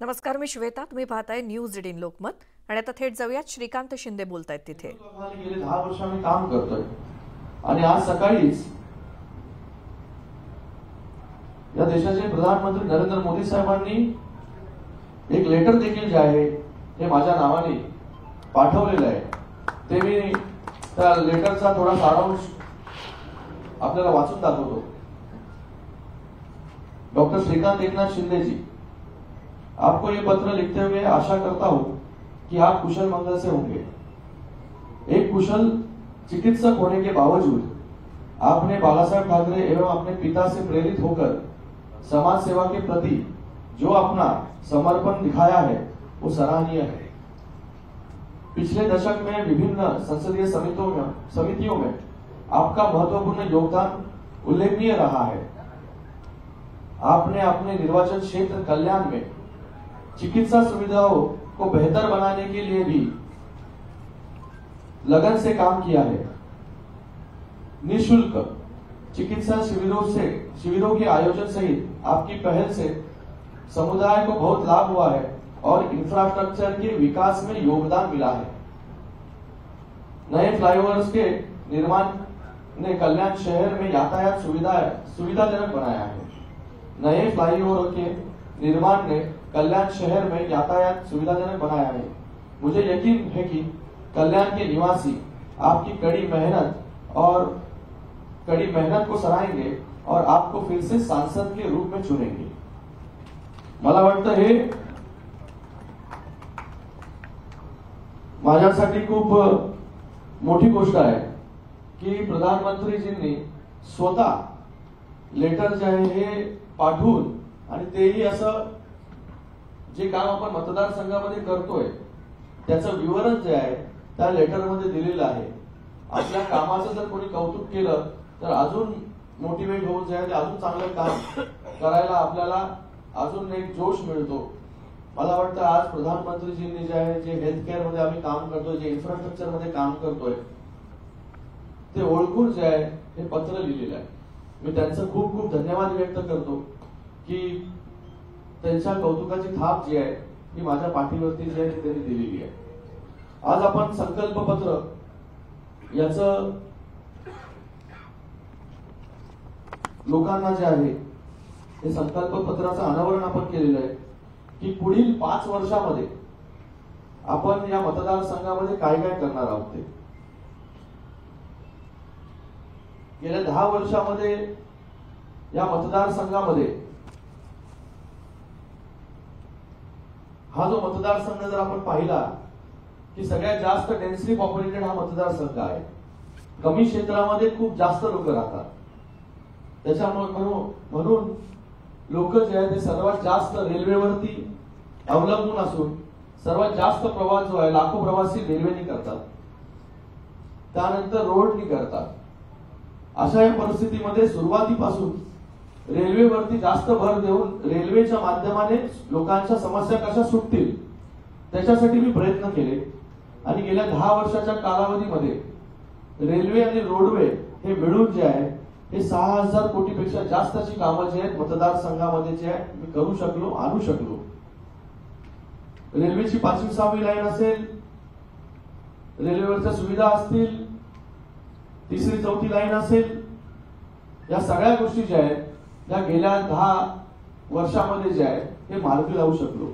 नमस्कार, मी श्वेता. तुम्ही पाहताय न्यूज 18 लोकमत आणि आता थेट जाऊयात श्रीकांत शिंदे बोलतायत तिथे. गेले 10 वर्ष आम्ही काम करतोय आणि आज सकाळीच या देशाचे प्रधानमंत्री नरेंद्र मोदी साहेबांनी एक लेटर देखील जे आहे हे माझ्या नावाने पाठवलेलं आहे. ते मी त्या लेटरचा थोडा सारांश आपल्याला वाचून दाखवतो. डॉक्टर श्रीकांत एकनाथ शिंदे जी, आपको ये पत्र लिखते हुए आशा करता हूं कि आप कुशल मंगल से होंगे। एक कुशल चिकित्सक होने के बावजूद आपने बाला साहेब ठाकरे एवं अपने पिता से प्रेरित होकर समाज सेवा के प्रति जो अपना समर्पण दिखाया है वो सराहनीय है। पिछले दशक में विभिन्न संसदीय समितियों में आपका महत्वपूर्ण योगदान उल्लेखनीय रहा है। आपने अपने निर्वाचन क्षेत्र कल्याण में चिकित्सा सुविधाओं को बेहतर बनाने के लिए भी लगन से काम किया है। निःशुल्क चिकित्सा शिविरों के आयोजन सहित आपकी पहल से समुदाय को बहुत लाभ हुआ है और इंफ्रास्ट्रक्चर के विकास में योगदान मिला है। नए फ्लाईओवर्स के निर्माण ने कल्याण शहर में यातायात सुविधाजनक बनाया है। नए फ्लाईओवर के निर्माण ने कल्याण शहर में यातायात सुविधाजनक बनाया है। मुझे यकीन है कि कल्याण के निवासी आपकी कड़ी मेहनत को सराहेंगे और आपको फिर से सांसद के रूप में चुनेंगे। मला वाटतं हे माझ्यासाठी खूप मोठी गोष्ट आहे की प्रधानमंत्रीजींनी स्वतः लेटर जे आहे हे पाठवून आणि तेही असं जे काम आपण मतदारसंघामध्ये करतोय त्याचं विवरण जे आहे त्या लेटरमध्ये दिलेलं आहे. आपल्या कामाचं जर कोणी कौतुक केलं तर अजून मोटिवेट होऊन जे आहे ते अजून चांगलं काम करायला आपल्याला अजून एक जोश मिळतो. मला वाटतं आज प्रधानमंत्रीजींनी जे आहे जे हेल्थ केअर मध्ये आम्ही काम करतोय, जे इन्फ्रास्ट्रक्चर मध्ये काम करतोय ते ओळखून जे आहे हे पत्र लिहिलेलं आहे. मी त्यांचं खूप खूप धन्यवाद व्यक्त करतो की त्यांच्या कौतुकाची थाप जी आहे ही माझ्या पाठीवरती जी आहे ती त्यांनी दिलेली आहे. आज आपण संकल्प पत्र याचं लोकांना जे आहे हे संकल्प पत्राचं अनावरण आपण केलेलं आहे की पुढील 5 वर्षामध्ये आपण या मतदारसंघामध्ये काय काय करणार आहोत. ते गेल्या 10 वर्षामध्ये या मतदारसंघामध्ये हा जो मतदारसंघ जर आपण पाहिला की सगळ्यात जास्त डेन्सली पॉप्युलेटेड हा मतदारसंघ आहे. कमी क्षेत्रामध्ये खूप जास्त लोक राहतात. त्याच्यामुळे म्हणून लोक जे आहे ते सर्वात जास्त रेल्वेवरती अवलंबून असून सर्वात जास्त प्रवास जो आहे लाखो प्रवासी रेल्वेने करतात, त्यानंतर रोडनी करतात. अशा या परिस्थितीमध्ये सुरुवातीपासून रेल्वेवरती जास्त भर देऊन रेल्वेच्या माध्यमाने लोकांच्या समस्या कशा सुटतील त्याच्यासाठी मी प्रयत्न केले आणि गेल्या 10 वर्षाच्या कालावधीमध्ये रेल्वे आणि रोडवे हे मिळून जे आहे हे 6000 कोटीपेक्षा जास्तची कामं जी आहेत मतदारसंघामध्ये जे आहे मी करू शकलो, आणू शकलो. रेल्वेची 5वी 6वी लाईन असेल, रेल्वेवरच्या सुविधा असतील, 3री 4थी लाईन असेल, या सगळ्या गोष्टी ज्या आहेत त्या गेल्या 10 वर्षामध्ये जे आहे हे मार्गी लावू शकलो.